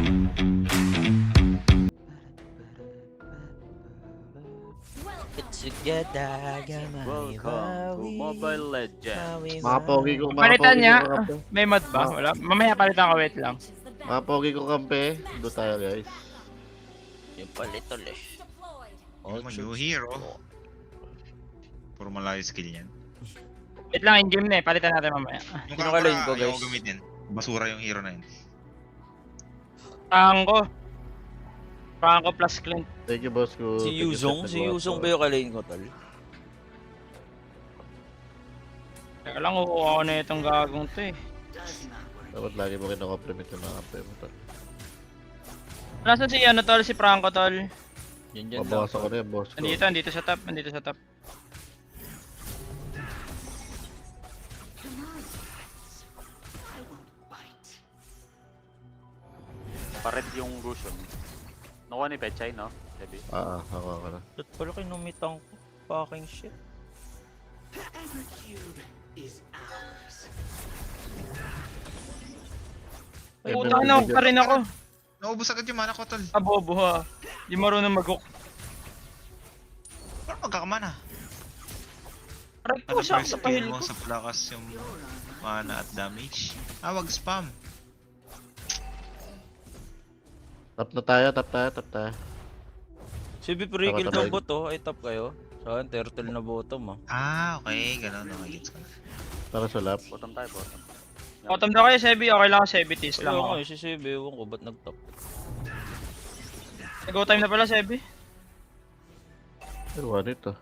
It's together, Welcome to Mobile Legends. Mga pogi ko, mga Palitan pogi niya. ko kampe. May mod ba? Wala. Mamaya palitan ko, wait lang. Mga pogi ko kampe. Doon tayo guys. Yung palitol eh. Oh, new hero. Puro malayo skill yan. Wait lang, in-game na eh. Palitan natin mamaya. Yung Sino Kakura, ka-lane ko, ayaw guys? ko gamitin. Basura yung hero na yun. Tango. Tango plus Clint. Thank you boss ko. Si Yuzong? Si Yuzong ba yung kalane ko, tol? Teka lang, kukuha ko na itong gagong to eh. Dapat lagi mo kinakompliment yung mga kampe mo. Nasaan si ano tol? Si Franco tol? Yan lang. Mabawasan ko na yan boss ko. Andito sa top. Andito sa top. Pared yung Gusion. Nakuha ni Pechay, no? Debbie. Ako na. Ba't pala kinumitang ko? Fucking shit. Ay, Puta may na, video. pa rin ako. Naubos agad yung mana ko, tol. Abobo ha. Di marunong mag-hook. Parang magkakamana. Aray po, Ano sa pahil mo ko. sa plakas yung mana at damage? Wag spam. Tap na tayo, tap tayo. Si Biprigil Tama, daw tama. ba to? Ay top kayo? Saan? Turtle na bottom ah. Okay. Ganun. Okay, gets ko na. Tara sa lap. Bottom tayo, bottom. Bottom daw kayo, Sebi. Okay lang ako, Sebi. Tease lang Wala ako. nga eh, si Sebe. Ewan ko ba't nag-top. Go time na pala, Sebi. Ay, one ito.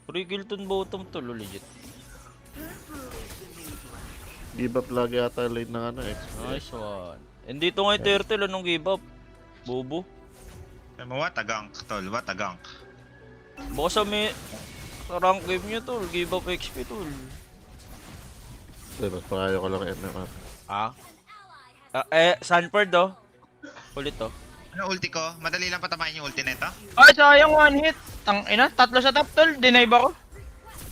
Prigilton bottom to, legit. Give up lagi ata yung lane ng ano eh. Nice one. And dito nga yung turtle, anong give up? Bobo. Alam mo, what a gank, tol. What a gank. Baka sa rank game nyo tol, give up XP tol. Ay, mas pangayo ko lang yan. Ah? Sanford oh. Ulit oh. Ano ulti ko? Madali lang patamahin yung ulti na ito. Ay, sayang one hit. Tang ina, tatlo sa top tol. Deny ba ko?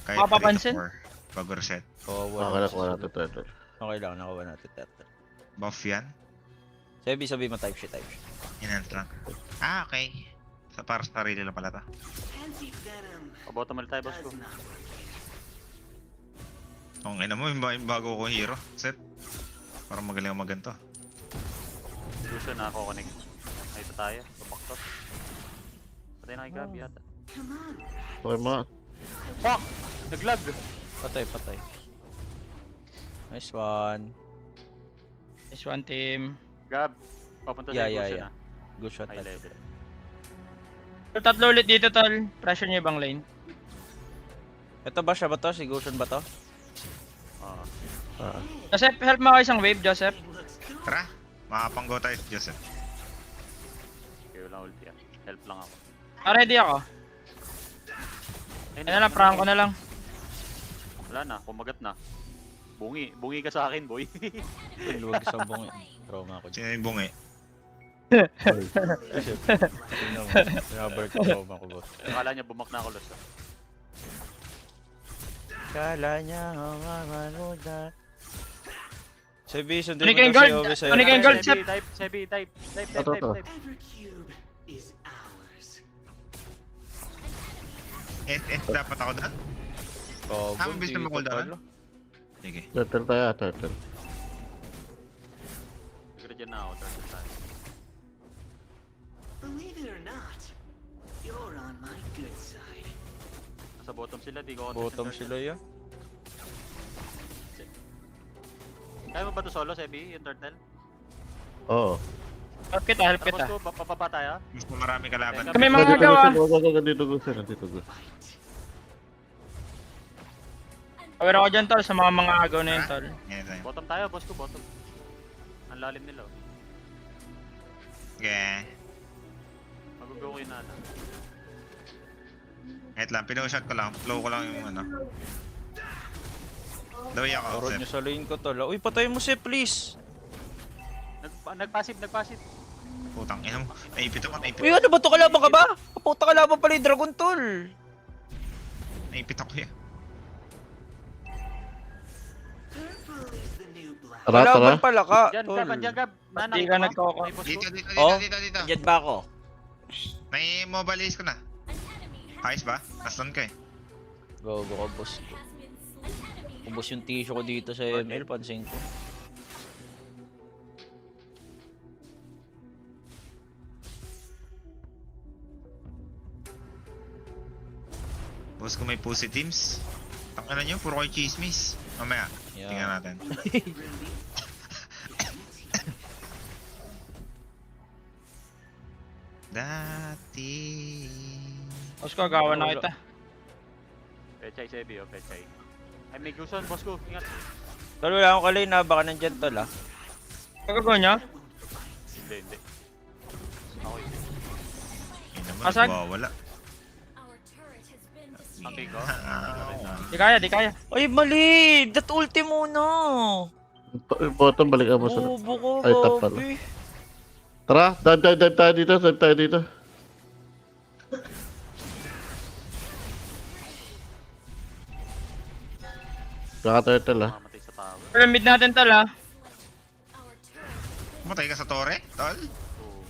Kahit Mapapansin? 3 to 4. Bago reset. Makakala ko natin ito. Okay lang, nakuha natin turtle. Buff yan. Sabi mo type shit. Enhance lang. Okay. Para sa sarili lang pala ta. Bottom ulit tayo, boss ko. Kung ina mo, yung bago ko hero. Set. Parang magaling ang maganto. Gusion na ako connect. Ay, ito tayo. Tupak to. Patay na kay Gabi yata. Okay mga. Fuck! Naglag! Patay. Nice one. This one team. Gab, papunta sa Gusion na. Good shot. High level. Tatlo ulit dito tol. Pressure niyo ibang lane. Ito ba siya ba to? Si Goshen ba to? Oo. Joseph, help mo ako isang wave, Joseph. Tara. Makapanggo tayo, Joseph. Okay, walang ulti yan. Help lang ako. Ready ako. Ayun na lang, Franco na lang. Wala na, kumagat na. Bungi ka sa akin, boy. Luwag sa bungi. Trauma ako dyan. Sino yung bungi? Rubber trauma ko boss. Akala niya bumak na ako, Los. Kala niya mamanuda. Sabi, sundin Tunic mo and daw si gold! Obi sa'yo. Tunic and gold! Sebi, type. Ito. FF dapat ako doon? Oh, Mabilis na mag-cooldown? Sige. Turtle tayo, turtle. Siguro dyan na ako, turtle tayo. Believe it or not, you're on my good side. Nasa bottom sila, di ko Bottom sila yan. Kaya mo ba to solo, Sebi, yung turtle? Oo. Help kita. Tapos ko, papapa tayo? Mas marami kalaban. Kami mga gawa. Dito gusto. Aware ako dyan tol sa mga agaw na yun tol. Yan tayo. Bottom tayo, boss ko, bottom. Ang lalim nila, oh. Okay. Mag-go ko yun na. Wait lang, pino-shot ko lang. Flow ko lang yung ano. Daway ako, Karod Seth. niyo sa lane ko tol. Uy, patay mo si please. Nagpassive. Putang ina mo. Naipit ako. Uy, ano ba to? Kalaban ka ba? Kaputa kalaban pala yung dragon tol. Naipit ako yan. Purple is the new black. Tara, tara. Kalaban pala ka. Diyan, tol. Gab, diyan, Gab. Hindi ka nagkoko. May push Dito, ko. dito, Oh? dito, dito. Diyan ba ako? May mobile ace ko na. Ayos ba? Nasaan ka eh. Gogo ka, boss ko. Ubus yung tissue ko dito sa ML, pansin ko. Boss ko may pussy teams. Tangina nyo, puro kayo chismis. Mamaya, Yeah. tingnan natin. Dati. Boss ko, agawan na kita. Pechay, Sebi, oh, Pechay. Ay, may guson, boss ko. Ingat. Tol, wala akong kalay na, baka nandyan tol ah. Pagkagawa niya? Hindi, hindi. Ako yun. Yun naman, Asag? nagwawala. Aki ko. Di kaya, di kaya. Ay, mali! Dat ulti muna! Bottom, balik mo sa... Bobo ko, Ay, top pala. Bobby. Tara, dive tayo dito, dive tayo dito. Kaka-turtle ah. Mamatay sa tower. Pyramid natin tal ha. Matay ka sa tore, tol? Oo.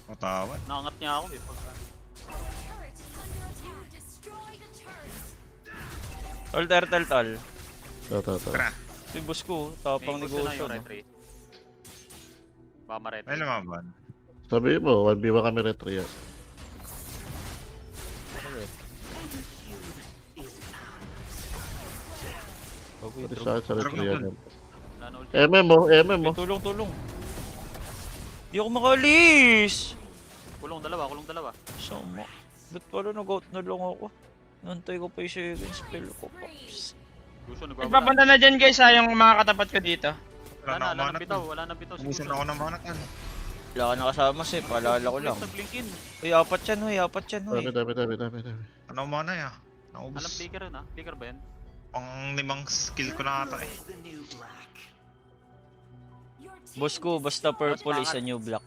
Matawan. Nakangat niya ako eh. Pagka... Tol, turtle, tol. Tara. Tara, Si boss ko, tapang May gusto na negosyo, yung no? retry. Baka ma-retry. may lumaban. Sabi mo, 1v1 kami retry yan. Okay, Pwede true. sa akin sa retry yan. Wala na ulti. MM mo. Tulong, tulong. Di ako makalis! Kulong dalawa. Sama. Ba't pala nag-out na lang ako? Nantay ko pa yung second spell ko, Pops. Gusto nagwawala. Nagpapunta na dyan guys ha, yung mga katapat ko dito. Wala na Wala ako na bitaw. manat. Wala na bitaw. si Ubusan Gusto. ako ng manat. Ano? Wala ka nakasama sir, paalala ko lang. Nag-blinkin. Uy, apat yan, huy, apat yan, huy. Dami. Ano mana ya? Alam, Naubos. flicker yun ah. Flicker ba yan? Pang 5 skill ko na ata eh. Where's the new black? Boss ko, basta purple is a new black.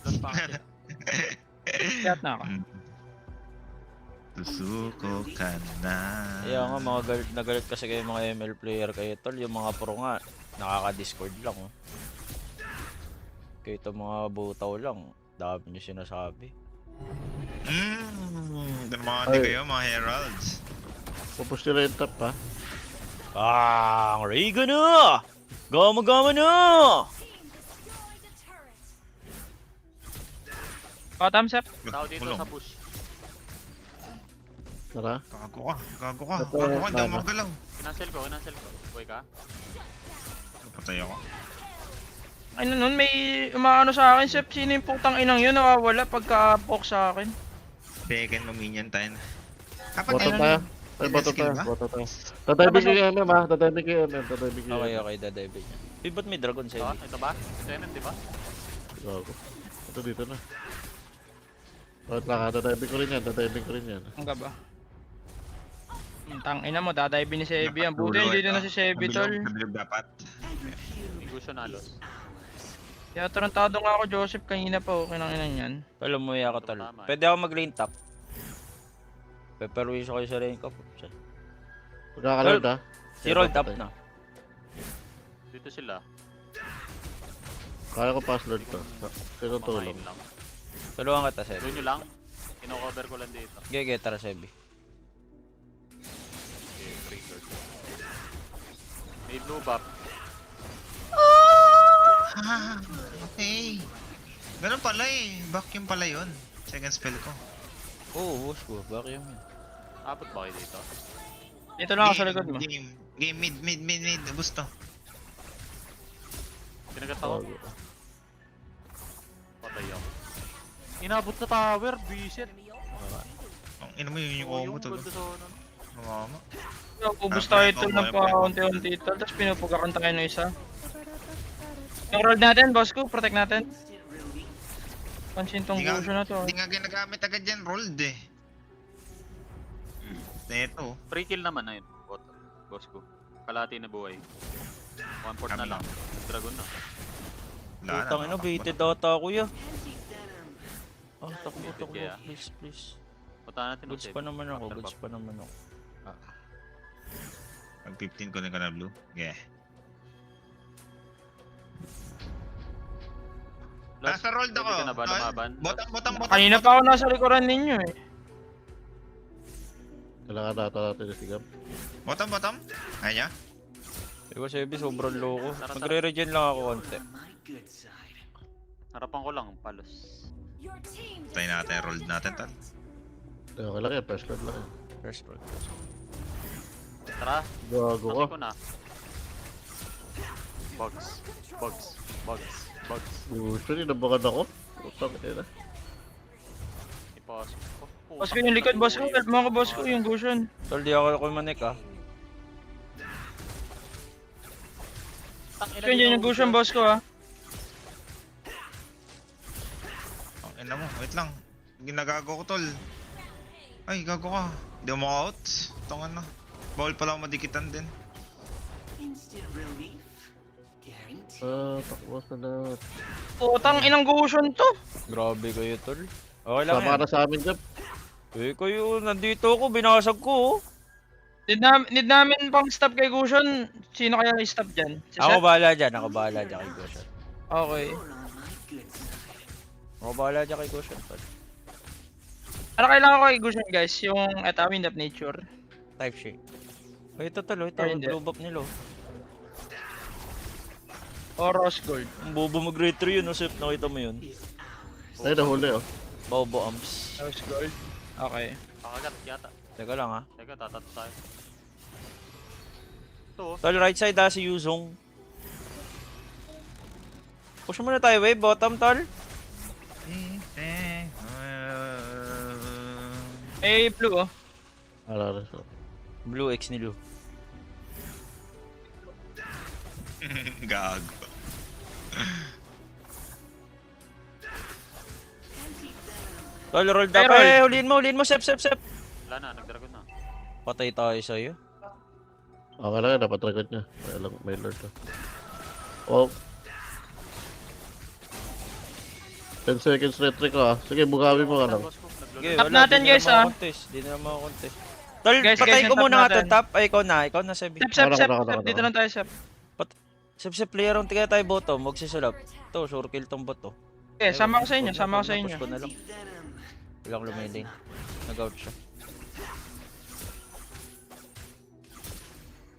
Doon pa kasi. Kayat na ako. Susuko ka na. Kaya nga, mga galit na galit kasi kayo mga ML player kayo, tol. Yung mga pro nga, nakaka-discord lang, oh. Kayo ito mga butaw lang, dami nyo sinasabi. Dumamati Ay. kayo mga heralds. Pupush nila yung top ha. Ang Rayga na! Gama-gama na! Oh, thumbs up. Tao dito Kulong. sa push. Tara. Gago ka. Ito, Hindi ako tama. magalaw. Kinancel ko. Buhay ka? Patay ako. Ano nun, may umaano sa akin, Sep. Sino yung putang inang yun nawawala pagka-poke sa akin? Beken mo minion tayo na. Bottom tayo. Ay, bottom skill tayo. ba? Bottom tayo. Tataybig yung MM ha. Tataybig yung MM. Okay, okay, dadive niya. Uy, ba't may dragon sa Ito, inyo? ito ba? Ito yun, di ba? Gago. Ito dito na. Wait lang ha. Tataybig ko rin yan. Ang gaba. Tang ina mo, dadive ni Sebi yan. Buti hindi na si Sebi tol. Nabilog dapat. May gusto nalos. Kaya tarantado nga ako, Joseph, kanina pa, okay nang inan yan. Alam mo ako, tol. Tama, eh. Pwede ako mag-lane top. Peperwish ako sa lane ko. Pagkakalard ha. Si roll top na. Dito sila. Kaya ko pass lord to. Sino tulong? Makain lang. Tulungan kita, Sebi. Doon nyo lang. Kino-cover ko lang dito. Gege, tara, Sebi. Okay, trigger. May blue buff. Okay. Ganun pala eh. Vacuum pala yun. Second spell ko. Oo, boss ko. Vacuum yun. Abot ba kayo dito? Dito lang ako sa likod mo. Game mid. Ubus to. Kinagat ako. Patay ako. Inabot sa tower, bisit. Ang ina mo yun yung combo to. Ganda sa ano. Mama. Ubus tayo ito ng pa-unti-unti ito, tapos pinupugakan tayo ng isa. Yung roll natin, boss ko, protect natin. Pansin tong gusto na to. Hindi nga ginagamit agad yan. Rolled eh. Neto. Free kill naman na yun. Boss ko. Kalati na buhay. 1/4 na lang. Dragon na. Wala na, Putang ina, nakakapag- baited ata ako ya. Anti-venom. Ah, takbo. Kaya. Please. Punta natin. Goods pa naman ako, goods pa naman ako. Pag 15 ko na ka na blue. Yeah. Last, Nasa roll pwede ako. ka na ba Tol. lumaban? Bottom. Kanina pa ako nasa likuran ninyo eh. Kailangan natin na sigam. Bottom. Kaya? Ikaw, Sebi, sobrang loko. Tara, tara. Magre-regen lang ako konti. On my good side. Harapan ko lang, palos. Tayo natin, roll natin, Tol. Okay lang yan, first round lang yan. First roll. Tara, Gago ka. pati ko na. Bugs. Gusto niyo, nabakan ako. Putang ina. Ipasok ko. Boss ko yung likod, boss ko. Help mo ako, boss ko, yung cushion. Tol, di ako kumanik ah. Boss ko, yun yung cushion, boss ko ah. Ang ina mo, wait lang. Ginagago ko, Tol. Ay, gago ka. Hindi mo out. Tungan na. Bawal pala ako madikitan din. Instant relief. Guaranteed. Takbo sa lahat. Putang inang cushion to. Grabe kayo, Tol. Okay lang Sama yan. na sa amin, Jeb. Eh, kayo, nandito ako, binasag ko. Oh. Need namin pang stop kay cushion. Sino kaya i-stop dyan? Si Ako Seth? bahala dyan kay Goshen. Okay. You're on my good side. Ako bahala dyan kay Goshen, Tol. Ano kailangan ko kay cushion guys? Yung Wind of Nature. Type shake. Ay, ito, Tol, ito, Ay, hindi. blue buff nilo. O Rose Gold. Ang bobo mag-retro yun, Sip, nakita mo yun. Ay, nahuli oh. Bobo amps. Rose Gold. Okay. Pakagat yata. Teka lang ah. Teka, tatato tayo. Ito, Tol, right side si Yuzong. Push muna tayo, wave, bottom, Tol. Eh, blue oh. Alala siya. Blue X ni Lu. Gago. Tol, roll Ay, down. roll. Eh, huliin mo, Sep. wala na, nag-dragon na. Patay tayo sa'yo. Okay lang yan, dapat record niya. May lord to. Oh. 10 seconds retry ko ah. Sige, bugawi mo ka lang. Boss ko, nag-load. Sige, Tap wala, natin, di na guys, naman ah. contest. Di na naman contest. Tol, Guys, patay guys, ko yung muna tap nga to natin. top. Ay, ikaw na, Sebi. Sep. Ako. Dito lang tayo, Sep. Sep, player ang tiga tayo bottom. Huwag sisulap. Ito, sure kill tong bot to. Okay, sama ko sa inyo, sama ko sa inyo. Push ko na lang. Venom. Walang lumilin. Nag-out siya.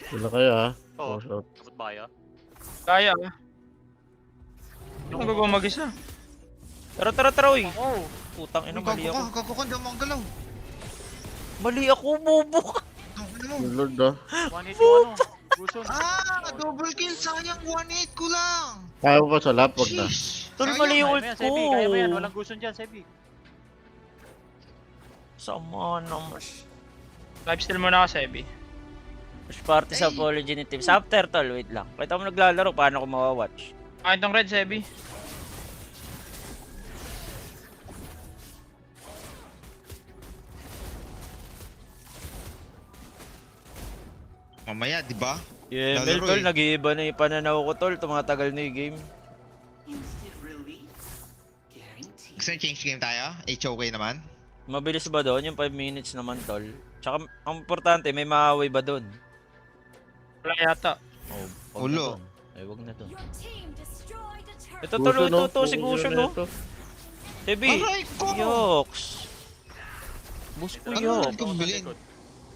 Sila kayo ah. Oo. Push out. Abot ba kaya? Kaya ah. Ano ba mag-isa? Tara, uy. Putang ina, mali ako. Gago ka, hindi ako makagalaw. Mali ako, bobo ka. Ang ina mo. May lord ah. 1 hit yung ano. Guson. Double kill, sayang 1-8 ko lang. Kaya mo pa sa lap, wag na. Sheesh. Tol, Sayang. mali yung Kaya mo ult yan, ko. Sebi. Kaya mo yan. Walang guson dyan, Sebi. Sama naman. Lifesteal muna ako, Sebi. Push party sa Ay. apology ni Team. After, Tol, wait lang. Kahit ako naglalaro, paano ko mawawatch? Akin tong red, Sebi. Mamaya, di ba? Yeah, Lalaro Tol, eh. nag-iiba na yung pananaw ko, Tol. Tumatagal na yung game. Instant relief. Guaranteed. Gusto nyo change game tayo? HOK naman? Mabilis ba doon? Yung 5 minutes naman, Tol. Tsaka, ang importante, may maaway ba doon? Wala yata. Oh, Ulo. Ay, wag na doon. Your team destroyed a turret. Ito, Tol, Gusto, no? ito, si Gusion, no? Ito. Tebi, Aray ko! Yoks. Bus ko, Ano Yoks. need kong bilhin?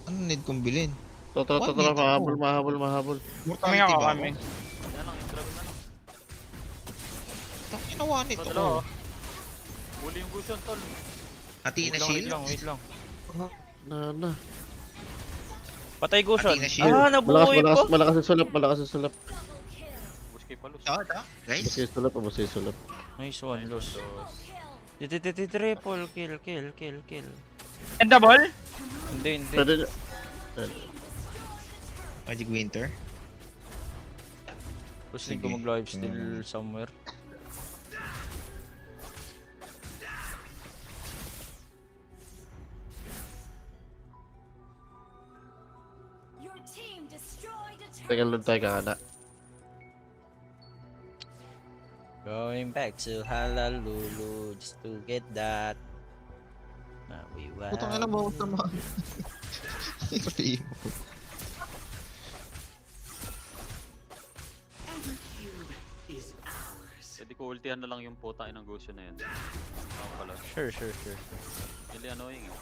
Ano need kong bilhin? Tara, What need ako? mahabol. Kami Mortality ako, ba kami. ako? Yan lang, yung dragon na lang. Tangina 1-8 Ito, ako. dalawa. Huli yung guson, tol. Athena Wait shield? lang, wait lang. Na. Patay Gusion. Athena shield. Ah, nabuhay ko. Malakas yung sulap. Bush kay Palos. Ito. Guys, Ubus yung sulap. Nice one, loss. Triple kill. And double? Hindi. Pwede nyo. Magic Winter. Gusto ko Sige. mag-lifesteal somewhere. Your team destroyed a turret. Tagal lang tayo kakana. Going back to Halalulu just to get that. We Putang ina mo, tama. Pati mo. Every cube is Pwede ko ultihan na lang yung puta ng Gusyo na yun. Ako pala. Sure. Really annoying eh.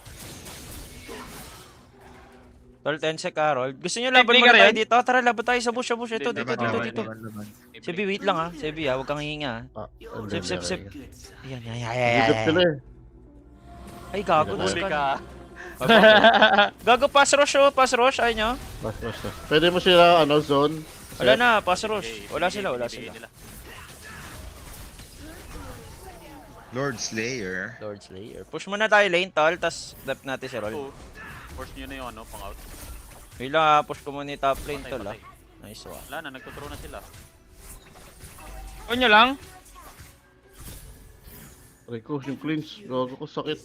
Tol, 10 sec Harold. Gusto nyo laban May muna tayo yan? dito? Tara, laban tayo sa bush. Ito, Hindi, dito. laban, May Sebi, wait lang ha. Sebi ha, huwag kang hihinga. Ah, Sip, sip, sip. Good side. Yan. Higit sila eh. Ay, gago na Huli ka. Gago, pass rush oh, pass rush. Ayaw nyo? Basta. Pwede mo sila, zone. Wala na, pass rush. Okay, Wala ibigay sila. nila. Lord Slayer. Lord Slayer. Push muna tayo lane, tol. Tas dep natin si Roll. Oo. Force nyo na yung pang out. Wait lang ha, push ko muna yung top lane, Patay, tol ha. patay. Nice one. Wala na, nagtuturo na sila. O nyo lang. Rico, yung cleans. Gago ko, sakit.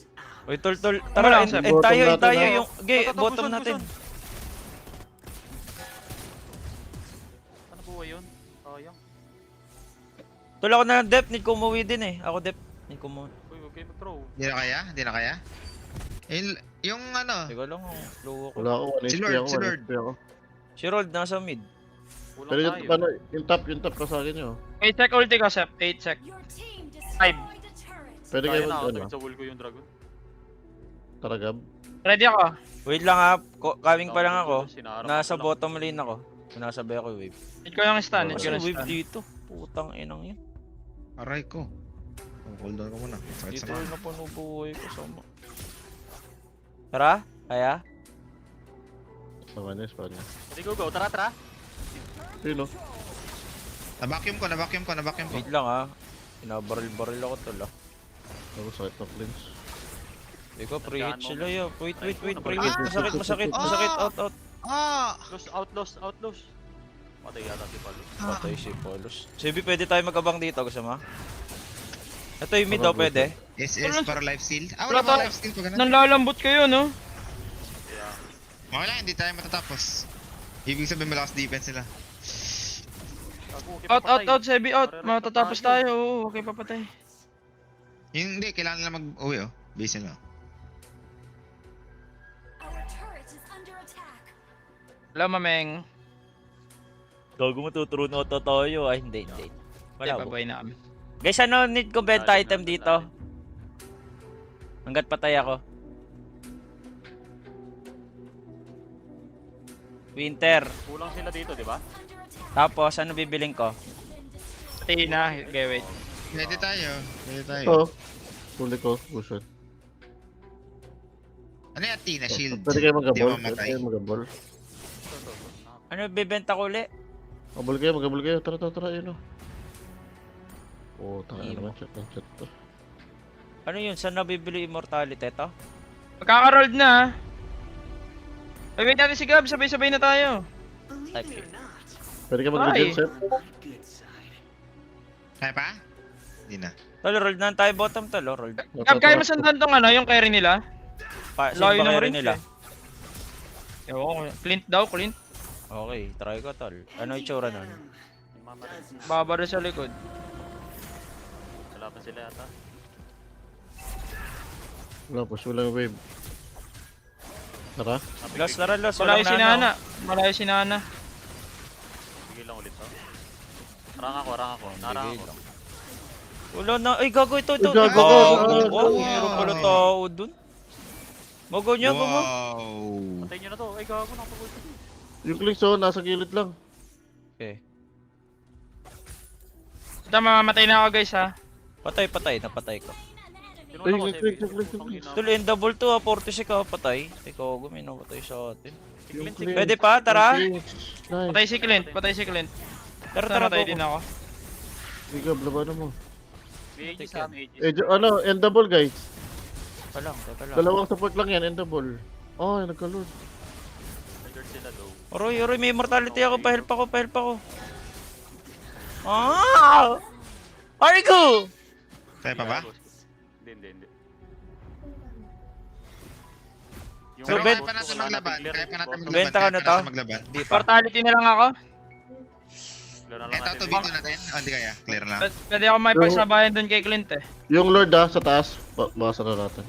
Uy, tol. Wala, Tara, Seb. end tayo, Bottom natin, yung bottom Busan, natin. Ano buhay yun? Sayang. Tol, ako na lang dep. Need ko umuwi din eh. Ako dep. Need ko umuwi. Uy, huwag kayo mag-throw. Hindi na kaya? Yung ano, Teka lang, low ako. Wala ako, 1 Si HP Lord, ako, si 1 Lord. HP ako. Si Rold, nasa mid. Kulang Pero tayo. yung top ka sa akin yun. 8 sec ulti ka, Sep. 8 sec. Your team Five. destroyed a turret. Pwede Kaya kayo na ako, mag, sa wall ko yung dragon. taragab. Ready ako. Wait lang ha, coming pa lang ako. Sinaharap Nasa ko lang. bottom lane ako. Sinasabay ako yung wave. Hit ko yung stun. Hit ko Kasi yung wave stun. dito. Putang inang yan. aray ko. Hold on ko muna. Sakit Dito sa mga. rin na panubuhay ko sama. Tara, kaya? Spanya. Sige, go. Tara. Sino? Na-vacuum ko. Wait lang ha. Pinabaril-baril ako tol ha. Ako sakit ng cleans. Ikaw, pre-hit sila yun. Wait, Ah! pre-hit. Masakit. Out. Ah! Outlaws. Patay yata si Palo. Patay si Paulus. Sebi, pwede tayo mag-abang dito. Gusto mo? Ito yung mid daw, pwede. SS para life steal. Ah, Wala wala pa to. life steal pag ganun. Nanlalambot kayo, no? Kaya, Okay lang, hindi tayo matatapos. Ibig sabihin malakas defense nila. Out, Sebi, out. Matatapos tayo. Oo, okay, papatay. Yung hindi, kailangan nila mag-uwi oh. Base nila. Our turret is under attack. Wala, mameng. Gago mo tuturo na tayo. Ay, hindi. Wala Wala, po. babay na kami. Guys, ano need ko benta Lalim item natin, dito? lalim. Hanggat patay ako. Winter. Kulang sila dito, di ba? Under attack. Tapos, ano bibiling ko? Pati na. Okay, wait. Pwede tayo. Oo. Huli ko, Busan. Ano yung Athena shield? Pwede kayo Di mag-gabol. mamatay. Ano bibenta ko ulit? Mag-gabol kayo. Tara, yun o. Oh, tanga Imo. naman, chat to. Ano yun? Saan nabibili immortality ito? Magkakarolled na, ha? Wait natin si Gab. Sabay-sabay na tayo. Believe Okay. it or not, Pwede ka Ay. mag-regen, Seth? Good side. Kaya pa? Hindi na. Tol, roll na tayo bottom tol. Roll. Gab, kaya masandan tong ano, yung carry nila? Sino Layo ba ng carry range nila? Ewan ko. Clint daw, Clint. Okay, try ko tol. Ano itsura nun? Yung mama rin. Babara sa likod. Kalaban sila yata. Wala, push mo lang yung wave. Tara. Lost, tara, lost. Malayo Walang si nano. Nana. Malayo si Nana. Bigay lang ulit to. Rang ako. Narang Bigay ako. lang. Wala na. Ay, gago ito. Ay, gago. Wow, meron pala tao dun. Mago niya, gago. Wow! Patay nyo na to. Ay, gago. Nakapagod ko. Yung clicks oh, nasa gilid lang. Okay. Ito, mamamatay na ako, guys, ha? Patay. Napatay ko. Tinuna ko, Ay, Sebi. click. Putang ina. Tol, end double to ha. 46 ka patay. Ikaw, guminaw patay sa atin. Clint, Clint. Pwede pa, tara. Nice. Patay si Clint. Tara, Namatay go. din ako. Ikaw, labanan mo. May aegis ha, may aegis. End double guys. Teka lang. Dalawang support lang yan, end double. Oh, nagka-load. Triggered sila low. Oroy, may immortality ako. Pa-help ako. Ah! Argo! Kaya pa ba? Hindi. Yung So, Pero Ben- kaya pa natin maglaban. Benta ka na to? maglaban. Di pa. Mortality na lang ako. Ito, B2 natin. Oh, hindi kaya. Clear lang. Pwede ako may pagsabayan dun kay Clint, eh. Yung Lord sa taas. Basa na natin.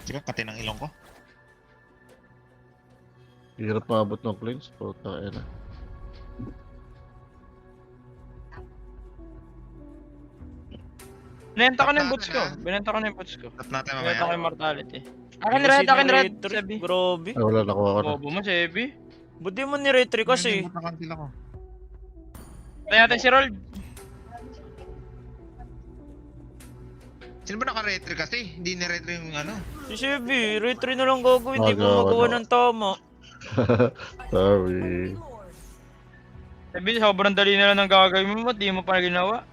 Di ba pati ng ilong ko? Hirap maabot ng cleans. Puta, na. Binenta ko na yung boots ko. Binenta ko na yung boots ko. Tap natin Binenta ko mamaya. yung mortality. Akin red, akin red. Sabi. Grabe. Ay, wala nakuha ko na. Bobo mo, Sebi. Ba't di mo ni-retry kasi? Nakakantil ako. Tayo natin si Rold. Sino ba naka-retry kasi? Hindi ni-retry yung ano. Si Sebi, retry na lang gagawin. Hindi mo Wag, magawa wag. ng tama. Sorry. Sebi, sobrang dali na lang ng gagawin mo. Di mo pa ginawa.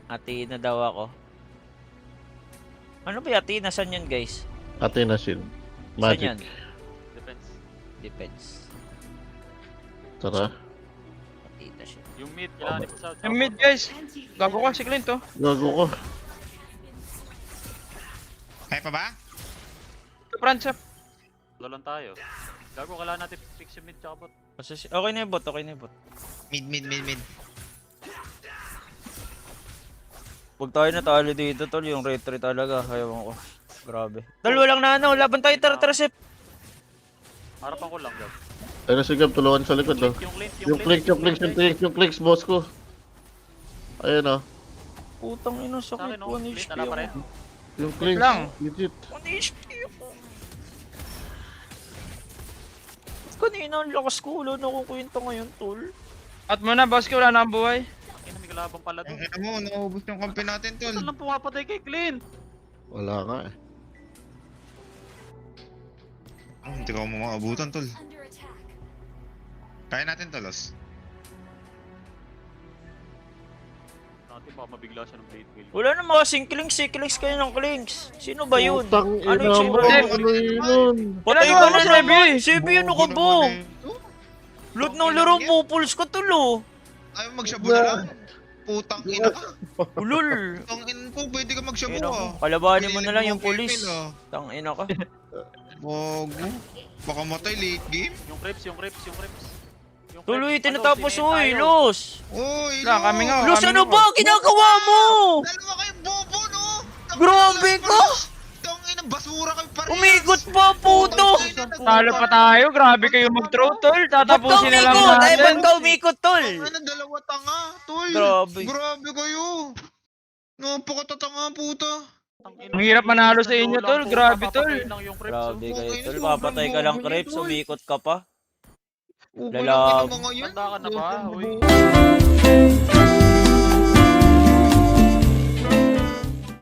Athena daw ako. Ano ba yung Athena? Saan yun guys? Athena Shield. Saan yan? Magic. Defense. Defense. Tara. Athena siya. Yung mid, kailangan i-push out. Yung mid guys. Gago ka si Clint oh. Gago ko. Kaya pa ba? Front up. Wala lang tayo. Gago, kailangan natin fix yung mid tsaka bot. Okay na yung bot, okay na yung bot. Mid. Pag tayo natalo dito tol, yung retry talaga. Ayaw ko. Grabe. Dalawa lang na ano, laban tayo tara-sip. Harapan ko lang, Gab. Ayun na si Gab, tulungan sa likod oh. Yung clicks, boss ko. Ayun oh. Putang ina, Sa sakit akin, 1 oh. HP Wala pa rin. ako. Yung clicks, lang. legit. 1 HP ako. Kanina ang lakas ko, wala na akong kwenta ngayon tol. At mo na, boss ko. Wala na ang buhay. Ay, may kalabang pala Ang doon. ina mo, naubos yung kampi natin tol. Saan lang pumapatay kay Clint? Wala nga eh. Hindi ko mo maabutan tol. Under attack. Kaya natin tolos. Natin baka mabigla siya ng blade wheel. Wala na mga sinklings kayo ng klings. Sino ba yun? Putang Ano ina yung mo, sino? ano yun? Patay Ginagawa ka mo, na Sebi. naman! Sebi, ano ka ba? Loot ng laro, pupuls ka tulo. Ayaw magshabu na lang. Putang ina ka. Ulul. Putang ina po, pwede ka magshabu Ina ah. ko. Kalabanin mo na lang yung Kailan mo pulis. kill, ah. Tang ina ka. Bogo. Baka matay late game. Yung creeps. Yung Tuloy, creeps. tinatapos Ano, oy, tayo. Los. Uy, Wala, kami nga. Los, ano ba? Ginagawa mo? Dalawa kayong bobo, no? Grabe ka! Tang ina, basura kayo parehas. Umikot pa, puto! Talo pa tayo. Grabe kayo mag-throw, tol. Ba't ka Tatapusin na lang umikot? Ay, ba't natin. ka umikot, tol? Ano, dalawa tanga, tol. Grabe. Grabe kayo. Napakatatanga, puta. Ang hirap manalo sa inyo, tol. Grabe, tol. Grabe kayo, Okay, tol. sobrang Papatay ka lang, bobo Creps. nito, Umikot ka pa. Ubo Lalag. lang mga yan. Tanda ka na ba? Sobrang Uy. bobo.